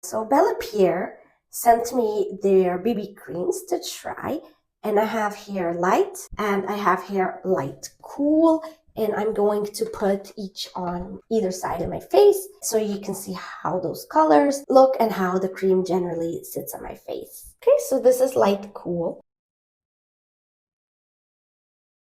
So Bellapierre sent me their BB creams to try, and I have here light and I have here light cool, and I'm going to put each on either side of my face so you can see how those colors look and how the cream generally sits on my face. Okay, so this is light cool.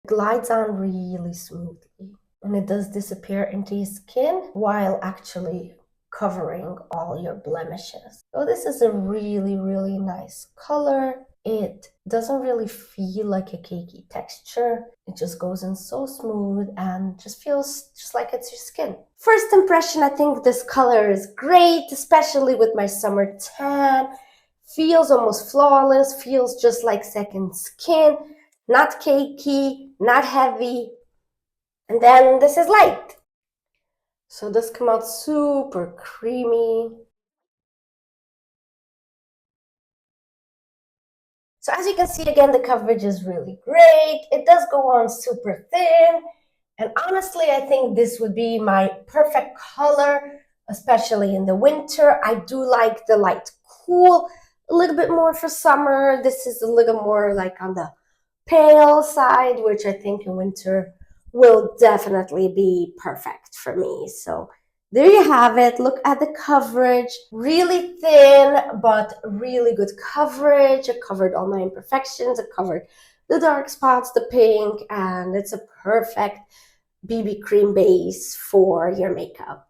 It glides on really smoothly, and it does disappear into your skin while actually covering all your blemishes. So this is a really, really nice color. It doesn't really feel like a cakey texture. It just goes in so smooth and just feels just like it's your skin. First impression, I think this color is great, especially with my summer tan. Feels almost flawless, feels just like second skin. Not cakey, not heavy. And then this is light. So this come out super creamy. So as you can see, again, the coverage is really great. It does go on super thin. And honestly, I think this would be my perfect color, especially in the winter. I do like the light cool a little bit more for summer. This is a little more like on the pale side, which I think in winter will definitely be perfect for me. So there you have it. Look at the coverage. Really thin, but really good coverage. It covered all my imperfections. It covered the dark spots, the pink, and it's a perfect BB cream base for your makeup.